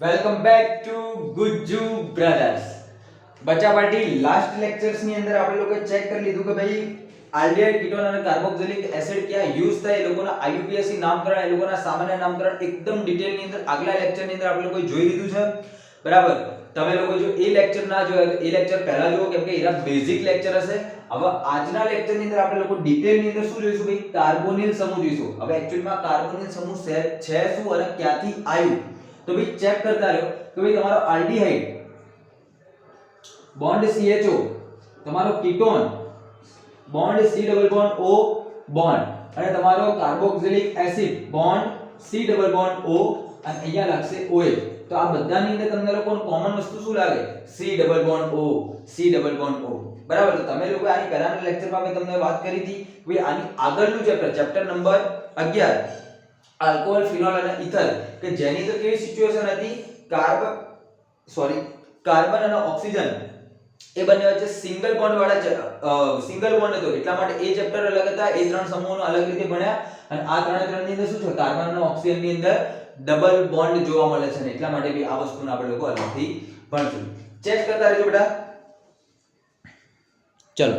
Welcome back to Gujju brothers. બચ્ચા party last lectures ની અંદર આપણે લોકો ચેક કરી લીધું કે ભાઈ આલ્ડિહાઇડ કીટોન અને કાર્બોક્સિલિક એસિડ ક્યાં યુઝ થાય, એ લોકોના આઈયુપીએસી નામકરણ, એ લોકોના સામાન્ય નામકરણ એકદમ ડિટેલ ની અંદર આગલા લેક્ચર ની અંદર આપણે લોકો જોઈ લીધું છે. બરાબર, તમે લોકો જો એ લેક્ચર ના જોયા તો એ લેક્ચર પહેલા જુઓ, કેમ કે એના બેઝિક લેક્ચર હશે. હવે આજના લેક્ચર ની અંદર આપણે લોકો ડિટેલ ની અંદર શું જોઈશું ભાઈ, કાર્બોનિલ સમૂહ જોઈશું. હવે એક્ચ્યુઅલી માં કાર્બોનિલ સમૂહ છે શું અને ક્યાંથી આવ્યું, તો ભાઈ ચેક કરતા રહ્યો કે ભાઈ તમારો આલ્ડીહાઇડ બોન્ડ CHO, તમારો ketone bond C double bond O bond, અને તમારો carboxylic acid bond C double bond O, અને અહીંયા લાગશે OH. તો આ બધાની અંદર તમને લોકોને કોમન વસ્તુ શું લાગે? C double bond O, C double bond O. બરાબર, તો તમે લોકો આની પહેલાના લેક્ચરમાં મેં તમને વાત કરી હતી કે ભાઈ આની આગળનું ચેપ્ટર નંબર 11 આલ્કોહોલ, ફિનોલ અને ઇથર, કે જેની અંદર કેવી સિચ્યુએશન હતી, કાર્બન અને ઓક્સિજન એ બંને વચ્ચે સિંગલ બોન્ડ હતો, એટલા માટે એ ચેપ્ટર અલગ હતા. એ ત્રણ સમૂહોનો અલગ રીતે ભણ્યા. અને આ ત્રણની અંદર શું છે, કાર્બન અને ઓક્સિજન ની અંદર ડબલ બોન્ડ જોવા મળે છે, ને એટલા માટે બી આ વસ્તુને આપણે લોકો અલગથી ભણશું. ચેક કરતા રહેજો બેટા. ચલો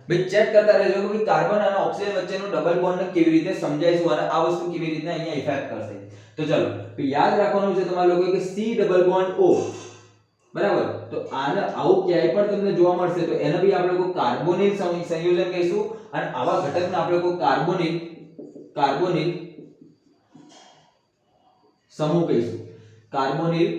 ભાઈ ચેક કરતા રહેજો કે કાર્બન અને ઓક્સિજન વચ્ચેનું ડબલ બોન્ડ કેવી રીતે સમજાઈશું અને આ વસ્તુ કેવી રીતે અહીંયા ઇફેક્ટ કરશે. તો ચલો યાદ રાખવાનું છે તમારા લોકો કે C ડબલ બોન્ડ O, બરાબર. તો આને આવું ક્યાંય પણ તમને જોવા મળશે તો એને બી આપણે લોકો કાર્બોનિલ સંયોજન કહીશું, અને આવા ઘટકને આપણે લોકો કાર્બોનિલ સમૂહ કહીશું. કાર્બોનિલ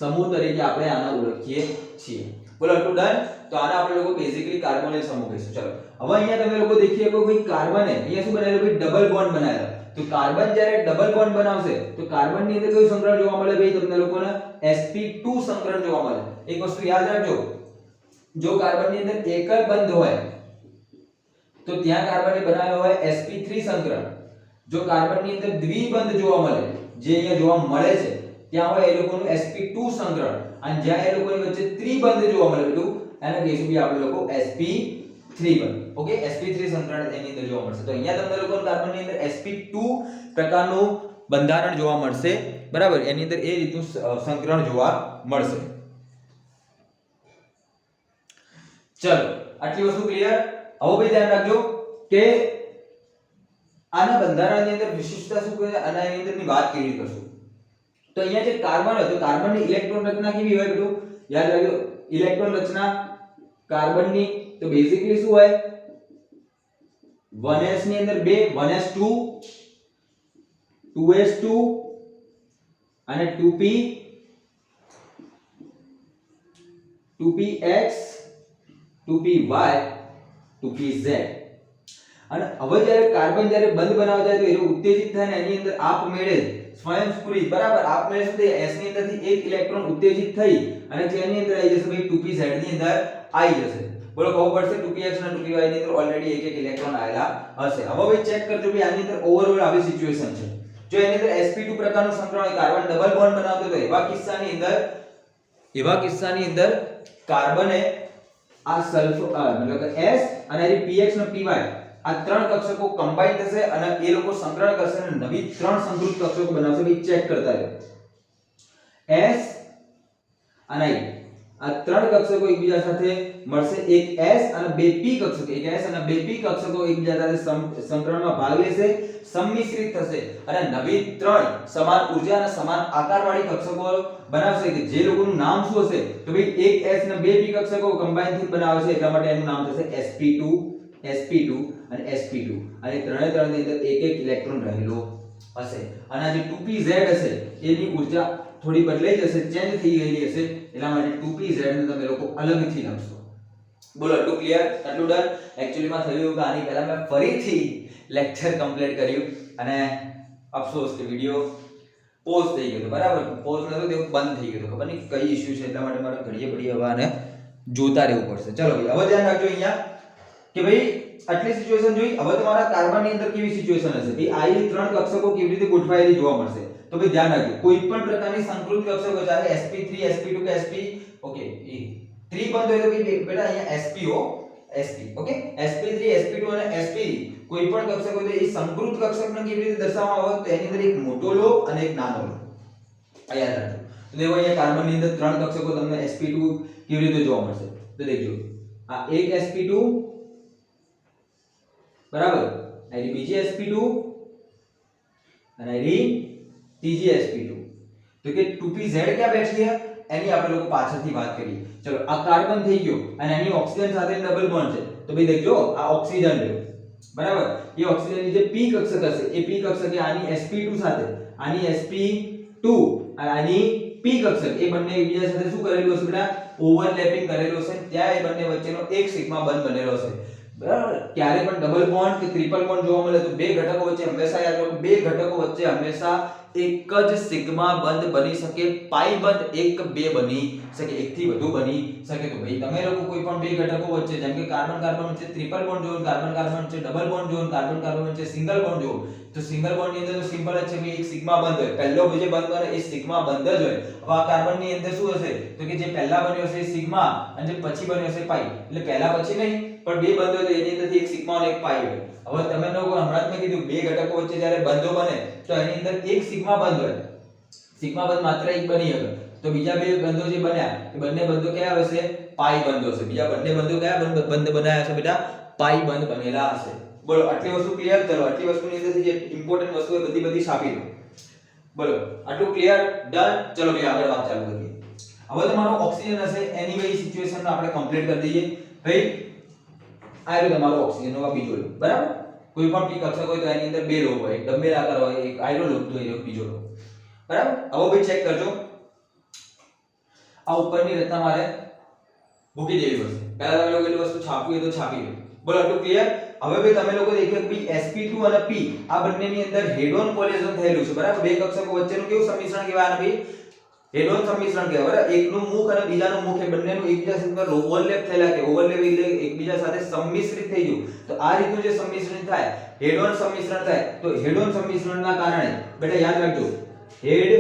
સમૂહ તરીકે આપણે આને ઓળખીએ છીએ. બોલો ટુ ડન. તો આને આપણે લોકો બેઝિકલી કાર્બોનિલ સમૂહ કહીશું. ચલો હવે અહીંયા તમે લોકો દેખીએ કે ભાઈ કાર્બને અહીંયા શું બનાવેલું ભાઈ, ડબલ બોન્ડ બનાવેલા. તો કાર્બન જ્યારે ડબલ બોન્ડ બનાવશે તો કાર્બન ની અંદર કયું સંકરણ જોવા મળે ભાઈ, તમને લોકોને sp2 સંકરણ જોવા મળે. એક વસ્તુ યાદ રાખજો, જો કાર્બન ની અંદર એકલ બંધ હોય તો ત્યાં કાર્બને બનાવ્યો હોય sp3 સંકરણ. જો કાર્બન ની અંદર દ્વિબંધ જોવા મળે, જે અહીંયા જોવા મળે છે, ત્યાં હોય એ લોકોનું sp2 સંકરણ, અને જ્યાં એ લોકોની વચ્ચે ત્રિબંધ જોવા મળે બેટું એને કહીશું કે આપણે લોકો sp3 બંધ. ઓકે, sp3 સંકરણ એની અંદર જોવા મળશે. તો અહીંયા તમને લોકો કાર્બન ની અંદર sp2 પ્રકારનું બંધારણ જોવા મળશે. બરાબર, એની અંદર એ રીતનું સંકરણ જોવા મળશે. ચલો આટલી વસ્તુ ક્લિયર. હવે ભાઈ ધ્યાન રાખજો કે આના બંધારણની અંદર વિશિષ્ટતા શું છે અને એની અંદરની વાત કેવી રીતે કરશું. તો અહીંયા જે કાર્બન હોય તો કાર્બનની ઇલેક્ટ્રોન રચના કેવી હોય બેટું, યાદ રાખજો. ઇલેક્ટ્રોન રચના કાર્બનની તો બેઝિકલી શું હોય, 1s ની અંદર 2, 1s2, 2s2 અને 2p, 2px, 2py, 2pz. અને હવે જ્યારે કાર્બન જ્યારે બંધ બનાવવા જાય તો એ ઉત્તેજિત થાય ને એની અંદર આપમેળે સ્વયંસ્ફુરિત, બરાબર, આપમેળે શું થાય, s ની અંદરથી એક ઇલેક્ટ્રોન ઉત્તેજિત થઈ અને જેની અંદર આવી જશે ભાઈ 2pz ની અંદર આવી જશે. બોલો ખબર પડશે 2px અને 2py ની અંદર ઓલરેડી એક એક ઇલેક્ટ્રોન આવેલા હશે. હવે ભાઈ ચેક કરજો ભાઈ આની અંદર ઓવરઓલ આવી સિચ્યુએશન છે. જો એની અંદર sp2 પ્રકારનું સંકરણ હોય, કાર્બન ડબલ બોન્ડ બનાવતો હોય, એવા કિસ્સાની અંદર કાર્બને આ સલ્ફર મતલબ કે s અને એની px અને py આ ત્રણ કક્ષકો કમ્બાઈન થશે અને એ લોકો સંકરણ કરશે અને નવી ત્રણ સંકૃત કક્ષકો બનાવશે. ભાઈ ચેક કરતા રહો. s અને આ ત્રણ કક્ષકો એકબીજા સાથે મળશે. એક s અને બે p કક્ષકો, એક s અને બે p કક્ષકો એકબીજા સાથે સંકરણમાં ભાગ લેશે, સંમિશ્રિત થશે અને નવી ત્રણ સમાન ઊર્જા અને સમાન આકારવાળી કક્ષકો બનાવશે કે જે લોકોનું નામ શું હશે તો ભાઈ એક s અને બે p કક્ષકો કમ્બાઈન થી બનાવે છે, એટલા માટે એનું નામ થશે sp2, sp2 અને sp2. અને ત્રણે ત્રણની અંદર એક એક ઇલેક્ટ્રોન રહેલો હશે. અને જે 2pz હશે એની ઊર્જા થોડી બદલાઈ જશે, ચેન્જ થઈ ગયેલી હશે, એટલા માટે 2pz ને તમે લોકો અલગથી લખશો. બોલો આટલું ક્લિયર, આટલું ડન. એક્ચ્યુઅલી માં થયું કે આની પહેલા મેં ફરીથી લેક્ચર કમ્પ્લીટ કર્યું અને અફસોસ કે વિડિયો પોઝ થઈ ગયો. બરાબર, પોઝ નતો તે બંધ થઈ ગયો, ખબર નહીં કઈ ઇશ્યુ છે, એટલા માટે મારે ઘડીએ ઘડીએ હવે આને જોતા રહેવું પડશે. ચલો ભાઈ હવે ધ્યાન રાખજો અહીંયા કે ભાઈ આટલી સિચ્યુએશન જોઈ. હવે તમારા કાર્બનની અંદર કેવી સિચ્યુએશન હશે ભાઈ, આ ત્રણ કક્ષકો કેવી રીતે ગોઠવાયેલી જોવા મળશે. તો ભાઈ ધ્યાન રાખજો, કોઈ પણ પ્રકારની સંકૃત કક્ષકો ચાહે sp3, sp2 કે sp, ઓકે, એ ત્રિબંધ હોય તો ભાઈ બેટા અહીંયા sp sp, okay, sp3, sp2 અને sp કોઈ પણ કક્ષક હોય તો એ સંકૃત કક્ષકને કેવી રીતે દર્શાવવામાં આવે તો એની અંદર એક મોટો લોબ અને એક નાનો લોબ યાદ રાખજો. તો देखो અહીંયા કાર્બન ની અંદર ત્રણ કક્ષકો તમને sp2 કેવી રીતે જોવા મળશે તો દેખજો આ એક sp2 બરાબર આની બીજી sp2 અને આની ત્રીજી sp2 તો કે 2pz ક્યાં બેઠી છે એની આપણે લોકો પાછળથી વાત કરીએ ચલો આ કાર્બન થઈ ગયો અને એની ઓક્સિજન સાથે ડબલ બોન્ડ છે તો ભાઈ દેખજો આ ઓક્સિજન રહ્યો બરાબર એ ઓક્સિજનની જે p કક્ષક હશે એ p કક્ષક આની sp2 સાથે આની sp2 અને આની p કક્ષક એ બંને એકબીજા સાથે શું કરેલું હશે બેટા ઓવરલેપિંગ કરેલું હશે ત્યાં એ બંને વચ્ચેનો એક સિગ્મા બંધ બનેલો હશે બરાબર ક્યારે પણ ડબલ બોન્ડ કે ટ્રિપલ બોન્ડ જોવા મળે તો બે ઘટકો વચ્ચે હંમેશા યાદ રાખો બે ઘટકો વચ્ચે હંમેશા એક જ સિગ્મા બંધ બની શકે પાઈ બંધ એક બે બની શકે એક થી વધુ બની શકે તો ભાઈ તમે લોકો કોઈ પણ બે ઘટકો વચ્ચે જેમ કે કાર્બન કાર્બન વચ્ચે ટ્રિપલ બોન્ડ જોવો કાર્બન કાર્બન વચ્ચે ડબલ બોન્ડ જોવો કાર્બન કાર્બન વચ્ચે સિંગલ બોન્ડ જોવો તો સિંગલ બોન્ડ ની અંદર તો સિમ્પલ જ છે કે એક સિગ્મા બંધ હોય પહેલો જે બંધ બને એ સિગ્મા બંધ જ હોય હવે આ કાર્બન ની અંદર શું હશે તો કે જે પહેલા બન્યો હશે એ સિગ્મા અને જે પછી બન્યો હશે પાઈ એટલે પહેલા પછી નહીં પણ બે બંધ હોય તો એની અંદરથી એક સિગ્મા અને એક પાઈ હોય હવે તમે લોકો હમણાં જ મેં કીધું બે ઘટકો વચ્ચે જ્યારે બંધો બને તો એની અંદર એક સિગ્મા બંધ હોય સિગ્મા બંધ માત્ર એક બની શકે તો બીજા બે બંધો જે બન્યા એ બંને બંધો કયા હશે પાઈ બંધો હશે બીજા બંને બંધો કયા બંધ બનાયા હશે બેટા પાઈ બંધ બનેલા હશે બોલો આટલી વસ્તુ ક્લિયર ચલો આટલી વસ્તુની અંદરથી જે ઇમ્પોર્ટન્ટ વસ્તુ છે બધી છાપી દો બોલો આટલું ક્લિયર ડન ચલો ભાઈ આગળ વાત ચાલુ કરીએ હવે તમારો ઓક્સિજન હશે એની ભાઈ સિચ્યુએશન આપણે કમ્પ્લીટ કરી દઈએ ભાઈ આ રહ્યો તમારો ઓક્સિજન નો આ બીજો લો બરાબર કોઈ પણ p કક્ષક હોય તો એની અંદર બે લો હોય ડબલ આકાર હોય એક આયરો લો તો એ બીજો લો બરાબર હવે ભાઈ ચેક કરજો આ ઉપરની રચના મારે મૂકી દેવી પડશે પહેલા તમે લોકો એ વસ્તુ છાપવી હોય તો છાપી લો બોલો આટલું ક્લિયર હવે ભાઈ તમે લોકો દેખો કે ભાઈ sp2 અને p આ બંનેની અંદર હેડ ઓન કોલિઝન થયેલું છે બરાબર બે કક્ષકો વચ્ચેનું કેવું સંમિશ્રણ કહેવાય આને ભાઈ હેડ ઓન સંમિશ્રણ કહેવાય બરાબર એકનું મુખ અને બીજાનું મુખ એ બંનેનું એકબીજા સાથે ઓવરલેપ થયેલા કે ઓવરલેપ એટલે એકબીજા સાથે સંમિશ્રિત થઈ ગયું તો આ રીતનું જે સંમિશ્રણ થાય હેડ ઓન સંમિશ્રણ થાય તો હેડ ઓન સંમિશ્રણના કારણે બેટા યાદ રાખજો હેડ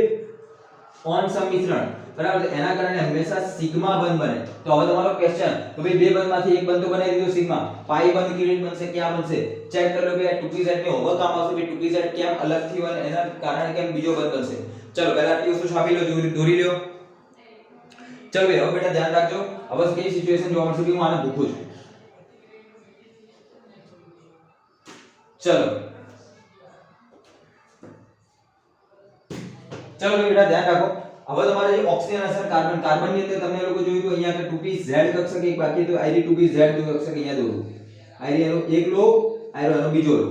ઓન સંમિશ્રણ બરાબર એના કારણે હંમેશા સિગ્મા બંધ બને તો હવે તમારો ક્વેશ્ચન તો ભાઈ બે બંધમાંથી એક બંધ તો બનાવી દીધો સિગ્મા પાઈ બંધ કેવી રીતે બનશે ક્યાં બનશે ચેક કરી લો કે 2pz ને હોમવર્ક કામ આવશે ભાઈ 2pz કેમ અલગ થયો અને એના કારણે કેમ બીજો બંધ બનશે ચલો પહેલા આટલી વસ્તુ છાપી લો દોરી લો ચલો ભાઈ હવે બેટા ધ્યાન રાખજો હવે કઈ સિચ્યુએશન જોવા મળશે કે હું આને ભૂખું છું ચલો બેટા ધ્યાન રાખો હવે તમારે જે ઓક્સિજન હશે કાર્બન કાર્બન ની અંદર તમને લોકો જોયું તો અહીંયા કે 2pz કક્ષક એક બાકી તો આઈ 2pz કક્ષક અહીંયા દોરો આઈ એનો એક લો આઈ એનો બીજો લો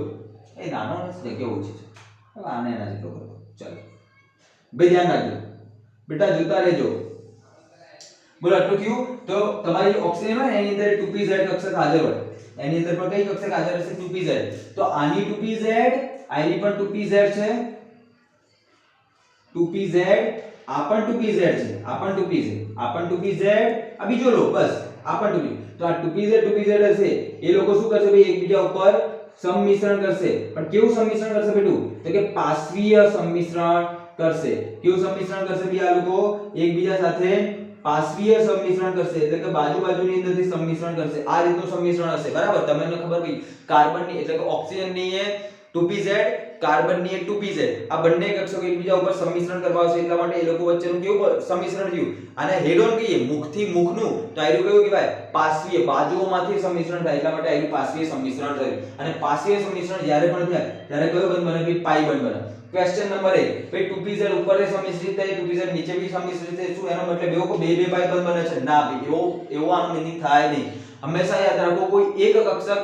એ નાનો નથી કેવું છે હવે આને એના જેટલો કરો ચલો બે ધ્યાન રાખજો બેટા જોતા રહેજો બોલો આટલું થયું તો તમારી ઓક્સિજન હોય એની અંદર 2pz કક્ષક હાજર હોય એની અંદર પણ કઈ કક્ષક હાજર હશે 2pz તો આની 2pz આની પણ 2pz છે 2pz આ પણ 2pz છે આ પણ 2pz આ પણ 2pz આ બીજો લો બસ આ પણ 2pz તો આ 2pz હશે એ લોકો શું કરશે ભાઈ એકબીજા ઉપર સંમિશ્રણ કરશે પણ કેવું સંમિશ્રણ કરશે બેટું તો કે પાર્શ્વીય સંમિશ્રણ કરશે કેવું સંમિશ્રણ કરશે ભાઈ આ લોકો એકબીજા સાથે પાર્શ્વીય સંમિશ્રણ કરશે એટલે કે બાજુની અંદરથી સંમિશ્રણ કરશે આ રીતનું સંમિશ્રણ હશે બરાબર તમને ખબર ભાઈ કાર્બનની એટલે કે ઓક્સિજનની એ 2pz કાર્બનની એ 2pz આ બંને કક્ષકો એકબીજા ઉપર સંમિશ્રણ કરવા આવશે એટલા માટે એ લોકો વચ્ચેનું કેવું સંમિશ્રણ થયું આને હેડ ઓન કહીએ મુખથી મુખનું તો આયરું કેવું કહેવાય પાર્શ્વીય બાજુઓમાંથી સંમિશ્રણ થાય એટલા માટે આયરું પાર્શ્વીય સંમિશ્રણ થયું અને પાર્શ્વીય સંમિશ્રણ જ્યારે પણ થાય ત્યારે કયો બંધ બને ભાઈ પાઈ બંધ બને ક્વેશ્ચન નંબર 1 ભાઈ 2pz ઉપર સંમિશ્રિત થાય 2pz નીચે બી સંમિશ્રિત થાય શું એનો મતલબ એવો કે બે પાઈ બંધ બને છે ના ભાઈ એવો આનો મીનિંગ થાય નહીં હંમેશા યાદ રાખો કોઈ એક કક્ષક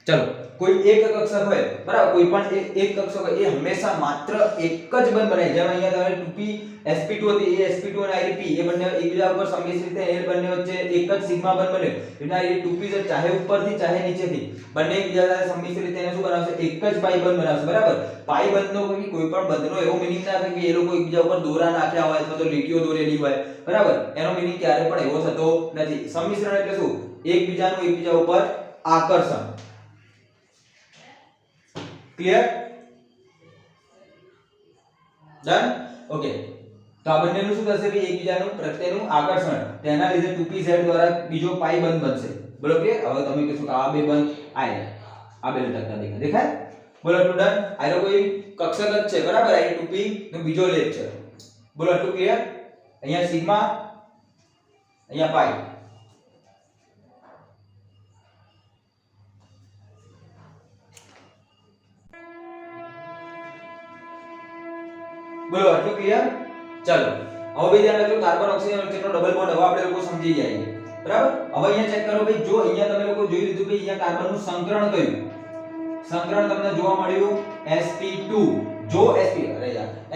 ચલો કોઈ એક કક્ષક હોય બરાબર કોઈ પણ એક કક્ષક હોય એ હંમેશા માત્ર એક જ બંધ બનાય જેમ અહીંયા તમે 2p sp2 હતી એ sp2 અને irp એ બંને એકબીજા ઉપર સંમિશ્રિત થાય એ બંને વચ્ચે એક જ સિગ્મા બંધ બન્યો એટલે એ 2pz ચાહે ઉપરથી ચાહે નીચેથી બંને એકબીજા સાથે સંમિશ્રિત થઈને શું બનાવશે એક જ પાઈ બંધ બનાવશે બરાબર પાઈ બંધનો કોઈ પણ બંધનો એવો મીનિંગ ના થાય કે એ લોકો એકબીજા ઉપર દોરા નાખ્યા હોય અથવા તો લીટીઓ દોરેલી હોય બરાબર એનો મીનિંગ ક્યારે પણ એવો થતો નથી સંમિશ્રણ એટલે શું એકબીજાનું એકબીજા ઉપર આકર્ષણ ક્લિયર ડન ઓકે તો આ બંનેનું શું થશે ભાઈ એકબીજાનું પ્રત્યેનું આકર્ષણ તેના લીધે 2pz દ્વારા બીજો પાઈ બંધ બનશે બરોબર ક્લિયર હવે તમે કહેશો કે આ બે બંધ આ બે લટકતા દેખાય બોલો આટલું ડન. આનો કોઈ કક્ષક જ છે બરાબર, આ 2p નો બીજો લેગ છે. બોલો આટલું ક્લિયર. અહીંયા સિગ્મા, અહીંયા પાઈ. બોલો આટલું ક્લિયર. ચાલો હવે ભાઈ ધ્યાન રાખજો, કાર્બન ઓક્સિજન વચ્ચેનો ડબલ બોન્ડ હવે આપણે લોકો સમજી ગયા છીએ બરાબર. હવે અહીંયા ચેક કરો ભાઈ, જો અહીંયા તમે લોકો જોઈ લીધું કે અહીંયા કાર્બનનું સંકરણ કયું, સંકરણ તમને જોવા મળ્યું sp2. જો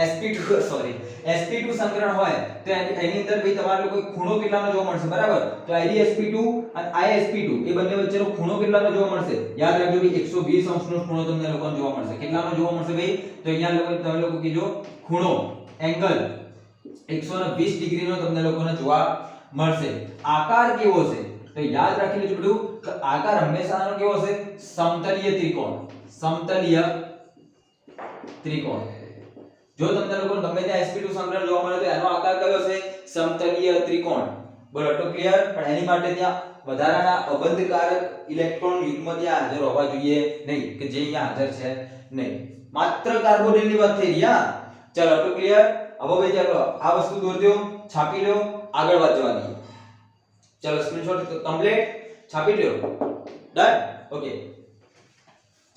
sp2 સોરી sp2 સંકરણ હોય તો એની અંદર ભાઈ તમારે લોકો ખૂણો કેટલાનો જોવા મળશે બરાબર. તો sp2 અને isp2 એ બંને વચ્ચેનો ખૂણો કેટલાનો જોવા મળશે, યાદ રાખજો ભાઈ 120 અંશનો ખૂણો તમને લોકોને જોવા મળશે. કેટલાનો જોવા મળશે ભાઈ, તો અહીંયા તમે લોકો કીજો ખૂણો એંગલ 120 ડિગ્રીનો તમને લોકોને જોવા મળશે. આકાર કેવો છે તો યાદ રાખી લેજો બધું કે આકાર હંમેશાનો કેવો હશે, સમતલીય ત્રિકોણ. સમતલીય ત્રિકોણ. જો તમને લોકોને ગમે ત્યાં sp2 સંકલન જોવા મળે તો એનો આકાર કયો હશે, સમતલીય ત્રિકોણ. બોલો તો ક્લિયર. પણ એની માટે ત્યાં વધારાના અબંધકારક ઇલેક્ટ્રોન યુગ્મ ત્યાં હાજર હોવા જોઈએ નહીં, કે જે અહીંયા હાજર છે નહીં. માત્ર કાર્બોનિલની વાત થઈ રહી. હા ચલો તો ક્લિયર. હવે ભાઈ ચાલો આ વસ્તુ દોર દો, છાપી લો, આગળ વાત જવા દઈએ. ચલો સ્ક્રીનશોટ કમ્પ્લીટ, છાપી લો. ડન. ઓકે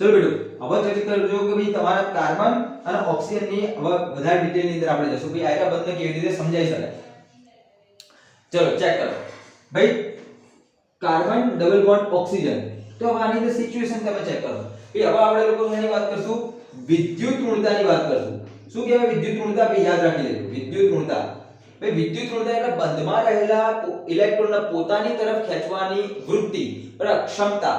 ચલો બેટો હવે ચર્ચા કરજો કે ભાઈ તમારા કાર્બન અને ઓક્સિજન ની હવે વધારે ડિટેલ ની અંદર આપણે જશું ભાઈ આયરા બંધને કેવી રીતે સમજાઈ શકાય. ચલો ચેક કરો ભાઈ, કાર્બન ડબલ બોન્ડ ઓક્સિજન. તો હવે આની અંદર સિચ્યુએશન તમે ચેક કરો ભાઈ. હવે આપણે લોકો એની વાત કરશું, વિદ્યુત ઋણતાની વાત કરશું. શું કહેવાય વિદ્યુત ઋણતા, ભાઈ યાદ રાખી લેજો વિદ્યુત ઋણતા. ભાઈ વિદ્યુત ઋણતા એટલે બંધમાં રહેલા ઇલેક્ટ્રોનને પોતાની તરફ ખેંચવાની વૃત્તિ, બરાબર, ક્ષમતા,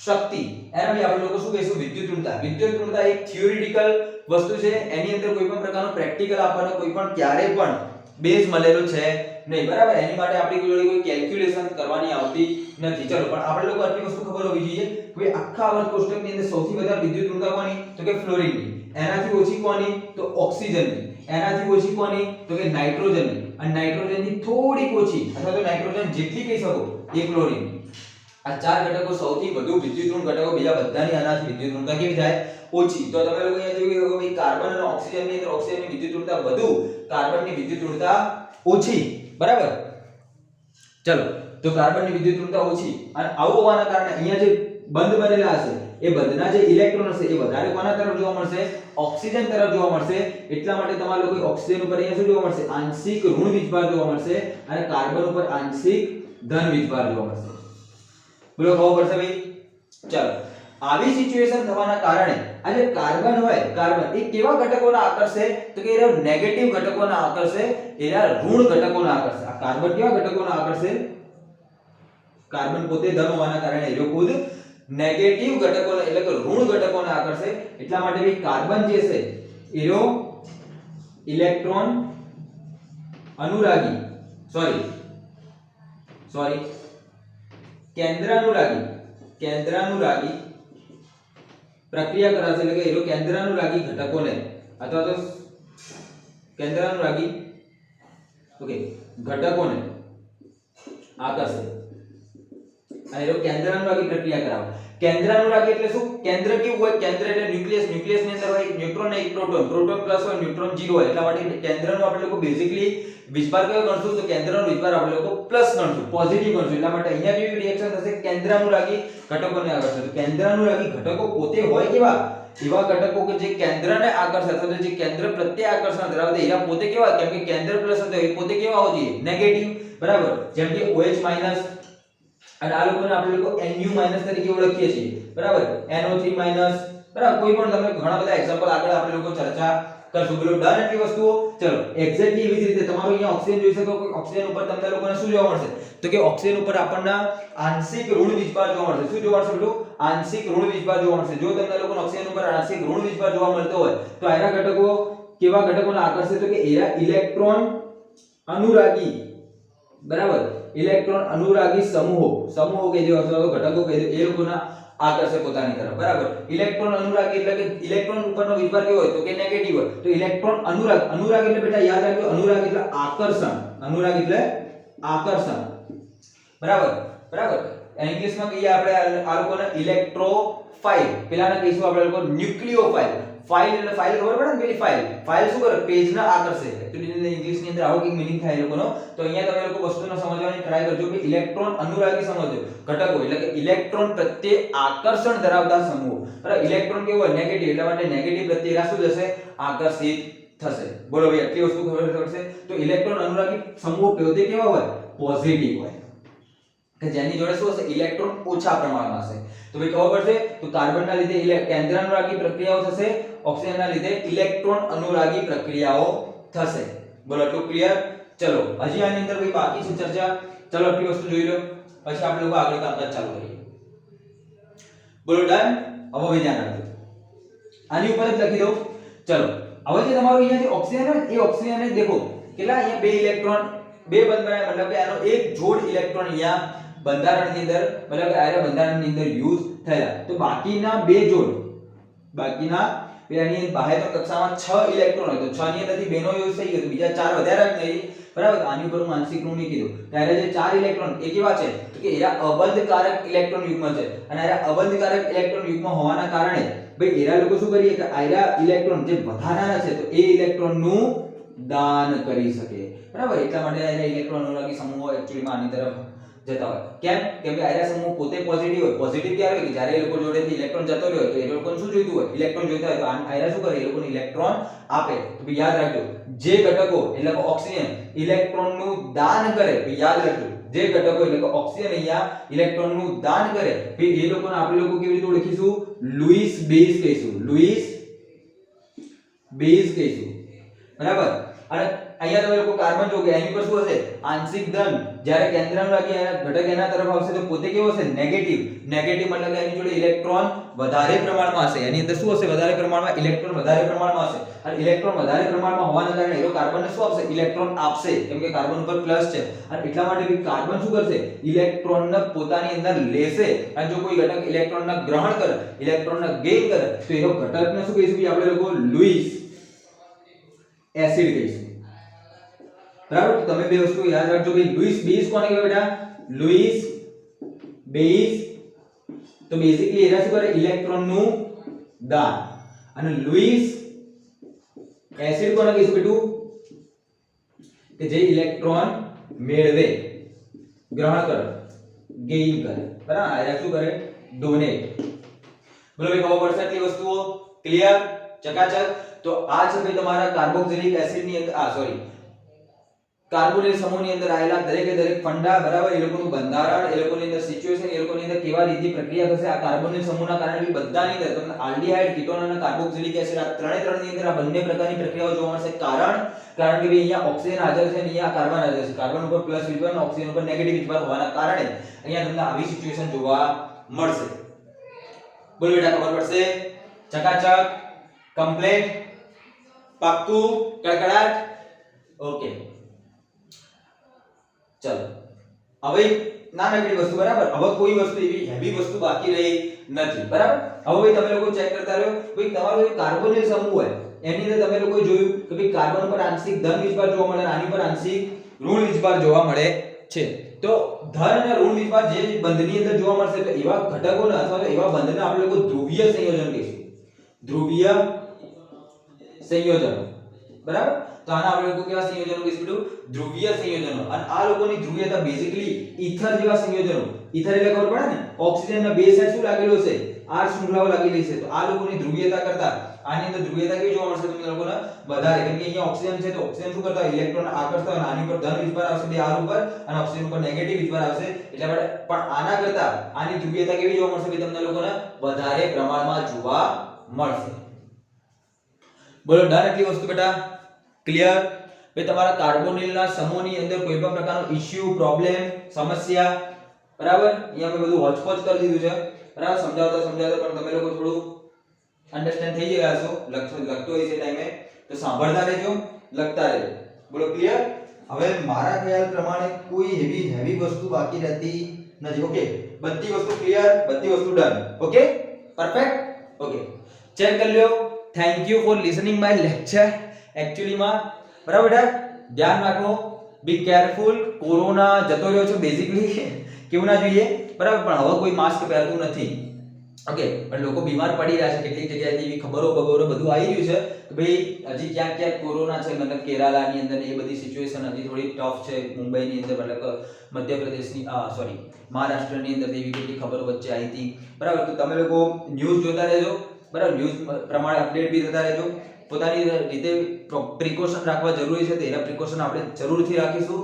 શક્તિ. એના બી આપણે લોકો શું કહીશું, વિદ્યુત ઋણતા. વિદ્યુત ઋણતા એક થિયોરિટિકલ વસ્તુ છે, એની અંદર કોઈ પણ પ્રકારનો પ્રેક્ટિકલ આપણને કોઈ પણ ક્યારે પણ બેઝ મળેલો છે નહીં બરાબર. એની માટે આપણી જોડે કોઈ કેલ્ક્યુલેશન કરવાની આવતી નથી. ચલો પણ આપણે લોકો આટલી વસ્તુ ખબર હોવી જોઈએ કે આખા આવર્ત કોષ્ટકની અંદર સૌથી વધારે વિદ્યુત ઋણતા કોની, તો કે ફ્લોરિનની. એનાથી ઓછી કોની, તો ઓક્સિજનની. એનાથી ઓછી કોની, તો કે નાઇટ્રોજનની. અને નાઇટ્રોજનથી થોડીક ઓછી અથવા તો નાઇટ્રોજન જેટલી કહી શકો એ ક્લોરીન. આ ચાર ઘટકો સૌથી વધુ વિદ્યુત ઋણ ઘટકો, બીજા બધાની આનાથી વિદ્યુત ઋણતા કેવી થાય, ઓછી. તો તમે લોકો અહીંયા જોયું કે ભાઈ કાર્બન અને ઓક્સિજનની અંદર ઓક્સિજનની વિદ્યુત ઋણતા વધુ, કાર્બનની વિદ્યુત ઋણતા ઓછી બરાબર. ચલો તો કાર્બનની વિદ્યુત ઋણતા ઓછી, અને આવું હોવાના કારણે અહીંયા જે બંધ બનેલા હશે એ બંધના જે ઇલેક્ટ્રોન હશે એ વધારે કોના તરફ જોવા મળશે, ઓક્સિજન તરફ જોવા મળશે. એટલા માટે તમારા લોકો ઓક્સિજન ઉપર અહીંયા શું જોવા મળશે, આંશિક ઋણ વીજભાર જોવા મળશે, અને કાર્બન ઉપર આંશિક ધન વીજભાર જોવા મળશે. બોલો ખબર પડશે ભાઈ. ચાલો આવી સિચ્યુએશન થવાના કારણે આ જે કાર્બન હોય, કાર્બન એ કેવા ઘટકોને આકર્ષે, તો કે એ નેગેટિવ ઘટકોને આકર્ષે, એના ઋણ ઘટકોને આકર્ષે. આ કાર્બન કેવા ઘટકોને આકર્ષે, કાર્બન પોતે ધન હોવાના કારણે એ ખુદ નેગેટિવ ઘટકોને એટલે કે ઋણ ઘટકોને આકર્ષે. એટલા માટે ભાઈ કાર્બન જે છે એનો ઇલેક્ટ્રોન અનુરાગી સોરી કેન્દ્રાનુરાગી પ્રક્રિયા કરાશે. એટલે કે એનો કેન્દ્રાનુરાગી ઘટકોને અથવા તો કેન્દ્રાનુરાગી ઘટકોને આકર્ષે, અને એનો કેન્દ્રાનુરાગી પ્રક્રિયા કરાવે. કેન્દ્રાનુરાગી એટલે શું, કેન્દ્ર કેવું હોય, કેન્દ્ર એટલે ન્યુક્લિયસ. ન્યુક્લિયસ ની અંદર હોય એક ન્યુટ્રોન ને એક પ્રોટોન. પ્રોટોન પ્લસ હોય, ન્યુટ્રોન 0 હોય. એટલા માટે કેન્દ્રનો આપણે લોકો બેઝિકલી વીજભાર કયો ગણશું, તો કેન્દ્રનો વીજભાર આપણે લોકો પ્લસ ગણશું, પોઝિટિવ ગણશું. એટલા માટે અહીંયા કેવી રિએક્શન થશે, કેન્દ્રાનુરાગી ઘટકોને આકર્ષે. તો કેન્દ્રાનુરાગી ઘટકો પોતે હોય કેવા, એવા ઘટકો કે જે કેન્દ્રને આકર્ષે અથવા તો જે કેન્દ્ર પ્રત્યે આકર્ષણ ધરાવતા એવા પોતે કેવા, કેમ કે કેન્દ્ર પ્લસ હતો એ પોતે કેવા હોવા જોઈએ, નેગેટિવ બરાબર. જેમ કે OH માઈનસ, અને આ લોકોને આપણે લોકો Nu માઈનસ તરીકે ઓળખીએ છીએ બરાબર, NO3 માઈનસ બરાબર. કોઈ પણ તમે ઘણા બધા એક્ઝામ્પલ આગળ આપણે લોકો ચર્ચા કરશું. બોલો ડન એટલી વસ્તુઓ. ચલો એક્ઝેક્ટલી એવી જ રીતે તમારો અહીંયા ઓક્સિજન જોઈ શકો કે ઓક્સિજન ઉપર તમને લોકોને શું જોવા મળશે, તો કે ઓક્સિજન ઉપર આપણને આંશિક ઋણ વીજભાર જોવા મળશે. શું જોવા મળશે બેટો, આંશિક ઋણ વીજભાર જોવા મળશે. જો તમને લોકોને ઓક્સિજન ઉપર આંશિક ઋણ વીજભાર જોવા મળતો હોય તો આયરા ઘટકો કેવા ઘટકોને આકર્ષે, તો કે એરા ઇલેક્ટ્રોન અનુરાગી બરાબર, ઇલેક્ટ્રોન અનુરાગી સમૂહો કે જે અથવા તો ઘટકો કે એ લોકોના આકર્ષે પોતાની તરફ બરાબર. ઇલેક્ટ્રોન અનુરાગી એટલે કે ઇલેક્ટ્રોન ઉપરનો વીજભાર કેવો હોય, તો કે નેગેટિવ હોય. તો ઇલેક્ટ્રોન અનુરાગ એટલે બેટા યાદ રાખજો, અનુરાગ એટલે આકર્ષણ. અનુરાગ એટલે આકર્ષણ બરાબર. ઇંગ્લિશમાં કહીએ આપણે આ લોકોને ઇલેક્ટ્રોફિલિક ફાઇલ, પેલાને કહીશું આપણે લોકો ન્યુક્લિયોફાઇલ. ફાઇલ એટલે ફાઇલ ખબર પડે ને, પેલી ફાઇલ. ફાઇલ શું કરે? પેજને આકર્ષે. એકચ્યુઅલી ઇંગ્લિશ ની અંદર આવો કંઈક મીનિંગ થાય એ લોકોનો. તો અહીંયા તમે લોકો વસ્તુને સમજવાની ટ્રાય કરજો કે ઇલેક્ટ્રોન અનુરાગી સમજો ઘટકો એટલે કે ઇલેક્ટ્રોન પ્રત્યે આકર્ષણ ધરાવતા સમૂહ. બરાબર, ઇલેક્ટ્રોન કેવો હોય? નેગેટિવ, એટલા માટે નેગેટિવ પ્રત્યે શું થશે? આકર્ષિત થશે. બોલો ભાઈ, આટલી વસ્તુ ખબર પડશે. તો ઇલેક્ટ્રોન અનુરાગી સમૂહ પોતે કેવા હોય? પોઝિટિવ હોય, કે જેની જોડે શું હશે? ઇલેક્ટ્રોન ઓછા પ્રમાણમાં હશે. તો ભાઈ ખબર પડશે. તો કાર્બનના લીધે કેન્દ્ર અનુરાગી પ્રક્રિયાઓ થશે, ઓક્સિજનના લીધે ઇલેક્ટ્રોન અનુરાગી પ્રક્રિયાઓ થશે. બોલો, એટલું ક્લિયર? ચલો, હજી આની અંદર ભાઈ બાકી છે ચર્ચા. ચલો આટલી વસ્તુ જોઈ લો, પછી આપણે લોકો આગળ કામકાજ ચાલુ કરીએ. બોલો, ડન? હવે ભાઈ ધ્યાન રાખજો, આની ઉપર જ લખી દઉં. ચલો, હવે જે તમારું અહીંયા જે ઓક્સિજન હોય એ ઓક્સિજન દેખો કેટલા અહીંયા બે ઇલેક્ટ્રોન, બે બંધ બનાવ્યા, મતલબ કે આનો એક જોડ ઇલેક્ટ્રોન અહીંયા બંધારણની અંદર, મતલબ કે આયરા બંધારણની અંદર યુઝ થયેલા. તો બાકીના બે જોડ, બાકીના પેલાની બાહ્ય કક્ષામાં 6 ઇલેક્ટ્રોન હોય, તો 6 ની અંદરથી બેનો યુઝ થઈ ગયો, તો બીજા 4 વધારે જ નહીં. બરાબર, આની ઉપર હું આંશિક ઋણ નહીં કીધું. ત્યારે જે 4 ઇલેક્ટ્રોન એ કેવા છે? તો કે એરા અબંધકારક ઇલેક્ટ્રોન યુગ્મ છે, અને આયરા અબંધકારક ઇલેક્ટ્રોન યુગ્મ હોવાના કારણે ભાઈ એરા લોકો શું કરીએ કે આયરા ઇલેક્ટ્રોન જે વધારાના છે તો એ ઇલેક્ટ્રોનનું દાન કરી શકે. બરાબર, એટલા માટે આયરા ઇલેક્ટ્રોન અનુરાગી સમૂહો એક્ચ્યુઅલીમાં આની તરફ જતા હોય. કેમ? કેમ કે આયરા સમૂહ પોતે પોઝિટિવ હોય. પોઝિટિવ ક્યારે હોય? કે જ્યારે એ લોકો જોડેથી ઇલેક્ટ્રોન જતો રહ્યો હોય તો એ લોકોને શું જોઈતું હોય? ઇલેક્ટ્રોન જોઈતા હોય. તો આયરા શું કરે? એ લોકોને ઇલેક્ટ્રોન આપે. તો યાદ રાખજો, જે ઘટકો એટલે કે ઓક્સિજન ઇલેક્ટ્રોનનું દાન કરે, યાદ રાખજો, જે ઘટકો એટલે કે ઓક્સિજન અહીંયા ઇલેક્ટ્રોનનું દાન કરે, એ લોકોને આપણે લોકો કેવી રીતે ઓળખીશું? લુઈસ બેઝ કહીશું. લુઈસ બેઝ કહીશું. બરાબર, અને અહીંયા તમે લોકો કાર્બન જો કે એની પર શું હશે? આંશિક ધન. જ્યારે કેન્દ્ર અનુરાગી ઘટક એના તરફ આવશે તો પોતે કેવો હશે? નેગેટિવ. નેગેટિવ મતલબ કે એની જોડે ઇલેક્ટ્રોન વધારે પ્રમાણમાં હશે. એની અંદર શું હશે? વધારે પ્રમાણમાં ઇલેક્ટ્રોન વધારે પ્રમાણમાં હશે. અને ઇલેક્ટ્રોન વધારે પ્રમાણમાં હોવાના કારણે એ કાર્બનને શું આપશે? ઇલેક્ટ્રોન આપશે, કેમ કે કાર્બન ઉપર પ્લસ છે. અને એટલા માટે કાર્બન શું કરશે? ઇલેક્ટ્રોનને પોતાની અંદર લેશે. અને જો કોઈ ઘટક ઇલેક્ટ્રોનને ગ્રહણ કરે, ઇલેક્ટ્રોનને ગેઇન કરે, તો એનો ઘટકને શું કહીશું? આપણે લોકો લુઈસ એસિડ કહીશું. બરાબર, તો તમે બે વસ્તુ યાદ રાખજો કે લુઈસ બેઝ કોને કહેવાય બેટા? Louis base. તો બેઝિકલી એરા શું કરે? ઇલેક્ટ્રોનનું દાન. અને લુઈસ એસિડ કોને કહીશું બેટું? કે જે ઇલેક્ટ્રોન મેળવે, ગ્રહણ કરે, ગેઇન કરે. બરાબર, આયરા શું કરે? ડોનેટ. બોલો ભાઈ, ખબર પડશે આટલી વસ્તુઓ? ક્લિયર? ચકાચક. તો આ છે ભાઈ તમારા કાર્બોક્સિલિક એસિડ ની અંદર કાર્બોનિલ સમૂહની અંદર આવેલા દરેકે દરેક ફંડા. બરાબર, એ લોકોનું બંધારણ, એ લોકોની અંદર સિચ્યુએશન, એ લોકોની અંદર કેવા રીતે પ્રક્રિયા થશે. આ કાર્બોનિલ સમૂહના કારણે બી બધાની અંદર તમને આલ્ડીહાઇડ, કીટોન અને કાર્બોક્સિલિક એસિડ આ ત્રણેની અંદર આ બંને પ્રકારની પ્રક્રિયાઓ જોવા મળશે. કારણ કે ભાઈ અહીંયા ઓક્સિજન હાજર છે અને અહીંયા કાર્બન હાજર છે. કાર્બન ઉપર પ્લસ વીજભાર અને ઓક્સિજન ઉપર નેગેટિવ વીજભાર હોવાના કારણે અહીંયા તમને આવી સિચ્યુએશન જોવા મળશે. બોલો બેટા, ખબર પડશે? ચકાચક, કમ્પ્લીટ, પાક્કું, કડકડાટ? ઓકે, ચલો હવે નાનકડી વસ્તુ. બરાબર, હવે કોઈ વસ્તુ એવી હેવી વસ્તુ બાકી રહી નથી. બરાબર, હવે ભાઈ તમે લોકો ચેક કરતા રહો. ભાઈ તમારો જે કાર્બોનિલ સમૂહ હોય એની અંદર તમે લોકોએ જોયું કે ભાઈ કાર્બન પર આંશિક ધન વીજભાર જોવા મળે, આની પર આંશિક ઋણ વીજભાર જોવા મળે છે. તો ધન અને ઋણ વીજભાર જે બંધની અંદર જોવા મળશે તો એવા ઘટકોને અથવા તો એવા બંધને આપણે લોકો ધ્રુવીય સંયોજન કહીશું. ધ્રુવીય સંયોજનો. બરાબર, તો આના આપણે લોકો કેવા સંયોજનો કહીશું? ધ્રુવીય સંયોજનો. અને આ લોકોની ધ્રુવીયતા બેઝિકલી ઈથર જેવા સંયોજનો. ઈથર એટલે ખબર પડે ને, ઓક્સિજનના બે સાઈડ શું લાગેલું છે? આર શૃંખલાઓ લાગેલી છે. તો આ લોકોની ધ્રુવીયતા કરતા આની અંદર ધ્રુવીયતા કેવી જોવા મળશે તમને લોકોને? વધારે. કેમ કે અહીંયા ઓક્સિજન છે તો ઓક્સિજન શું કરતા હોય? ઇલેક્ટ્રોન આકર્ષતા હોય. આની પર ધન વીજભાર આવશે બે આર ઉપર, અને ઓક્સિજન ઉપર નેગેટિવ વીજભાર આવશે. એટલે પણ આના કરતા આની ધ્રુવીયતા કેવી જોવા મળશે? તમને લોકોને વધારે પ્રમાણમાં જોવા મળશે. બોલો, ડન એટલી વસ્તુ બેટા? ક્લિયર? ભાઈ તમારા કાર્બોનિલના સમૂહની અંદર કોઈ પણ પ્રકારનો ઇશ્યુ, પ્રોબ્લેમ, સમસ્યા, બરાબર, અહીંયા મેં બધું હોચપોચ કરી દીધું છે. બરાબર, સમજાવતા પણ તમે લોકો થોડું અન્ડરસ્ટેન્ડ થઈ ગયા હશો. લખતો હોય છે ટાઈમે તો સાંભળતા રહેજો, લખતા રહેજો. બોલો, ક્લિયર? હવે મારા ખ્યાલ પ્રમાણે કોઈ હેવી વસ્તુ બાકી રહેતી નથી. ઓકે, બધી વસ્તુ ક્લિયર, બધી વસ્તુ done. Okay, perfect. Okay, check કરી લ્યો. Thank you for listening my lecture. એકચ્યુઅલીમાં બરાબર બેટા, ધ્યાન રાખો, બી કેરફુલ. કોરોના જતો રહ્યો છે બેઝિકલી, કેવું ના જોઈએ. બરાબર, પણ હવે કોઈ માસ્ક પહેરતું નથી. ઓકે, પણ લોકો બીમાર પડી રહ્યા છે કેટલીક જગ્યાએથી, એવી ખબરો બધું આવી રહ્યું છે કે ભાઈ હજી ક્યાંક ક્યાંક કોરોના છે, મતલબ કેરાલાની અંદર એ બધી સિચ્યુએશન હજી થોડી ટફ છે, મુંબઈની અંદર મતલબ મધ્યપ્રદેશની સોરી મહારાષ્ટ્રની અંદર એવી કેટલી ખબરો વચ્ચે આવી હતી, બરાબર. તો તમે લોકો ન્યૂઝ જોતા રહેજો, બરાબર, ન્યૂઝ પ્રમાણે અપડેટ બી થતા રહેજો. પોતાની રીતે પ્રિકોશન રાખવા જરૂરી છે, તો એના પ્રિકોશન આપણે જરૂરથી રાખીશું.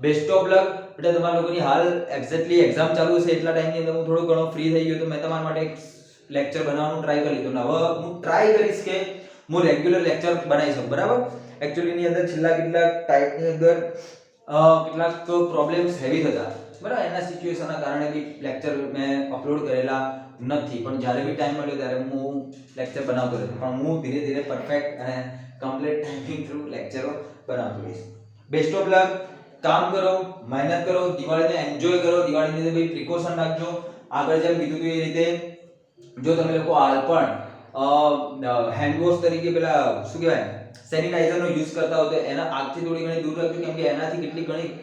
Best of luck. એટલે તમારા લોકોની હાલ એક્ઝેક્ટલી એક્ઝામ ચાલુ છે, એટલા ટાઈમની અંદર હું થોડો ઘણો ફ્રી થઈ ગયો, તો મેં તમારા માટે એક લેક્ચર બનાવવાનું ટ્રાય કરી લીધું. હવે હું ટ્રાય કરીશ કે હું રેગ્યુલર લેક્ચર બનાવી શકું, બરાબર. એકચ્યુઅલી ની અંદર છેલ્લા કેટલાક ટાઈપની અંદર કેટલાક પ્રોબ્લેમ્સ હેવી થતા, બરાબર, એના સિચ્યુએશનના કારણે બી લેક્ચર મેં અપલોડ કરેલા નથી, પણ જ્યારે બી ટાઈમ મળ્યો ત્યારે હું લેક્ચર બનાવતો રહેતો, પણ હું ધીરે ધીરે પરફેક્ટ અને કમ્પ્લીટ ટાઈમિંગ થ્રુ લેક્ચરો બનાવતો રહીશ. Best of luck. કામ કરો, મહેનત કરો, દિવાળીને એન્જોય કરો, દિવાળીની અંદર બી પ્રિકોશન રાખજો. આગળ જેમ કીધું હતું એ રીતે જો તમે લોકો હાલ પણ હેન્ડ વોશ તરીકે પેલા શું કહેવાય સેનિટાઈઝરનો યુઝ કરતા હો તો એના આગથી થોડી ઘણી દૂર રાખજો, કેમ કે એનાથી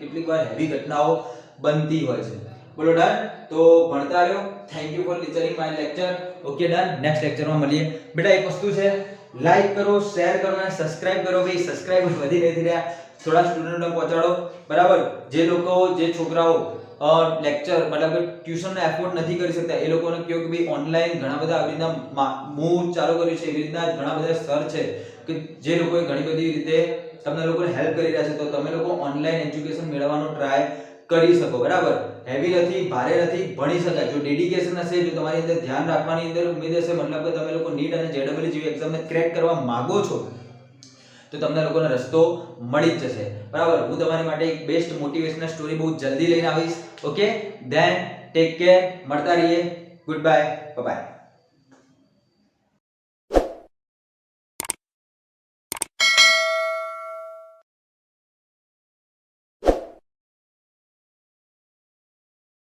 કેટલીક વાર હેવી ઘટનાઓ બનતી હોય છે. બોલો ડન. તો ભણતા રહ્યો. Thank you for listening my lecture. Okay done. Next લેક્ચરમાં મળીએ. બેટા એક વસ્તુ છે, લાઈક કરો, શેર કરો અને સબસ્ક્રાઇબ કરો. ભાઈ સબસ્ક્રાઇબર વધી નથી રહ્યા, થોડા સ્ટુડન્ટોને પહોંચાડો, બરાબર. જે છોકરાઓ લેક્ચર મતલબ કે ટ્યુશનનો એફોર્ડ નથી કરી શકતા એ લોકોને કહો કે ભાઈ ઓનલાઈન ઘણા બધા આવી રીતના હું ચાલુ કર્યું છે, એવી રીતના ઘણા બધા સર છે કે જે લોકોએ ઘણી બધી રીતે તમને લોકોને હેલ્પ કરી રહ્યા છે, તો તમે લોકો ઓનલાઈન એજ્યુકેશન મેળવવાનો ટ્રાય કરી શકો, બરાબર. હેવી નથી, ભારે નથી, ભણી શકાય. જો ડેડિકેશન હશે, જો તમારી અંદર ધ્યાન રાખવાની અંદર ઉમેદ હશે, મતલબ કે તમે લોકો નીટ અને જેડબલઈ જેવી એક્ઝામને ક્રેક કરવા માંગો છો, તો તમને લોકોને રસ્તો મળી જ જશે, બરાબર. હું તમારી માટે એક બેસ્ટ મોટિવેશનલ સ્ટોરી બહુ જલ્દી લઈને આવીશ. Okay, then take care. મળતા રહીએ. Good bye, by.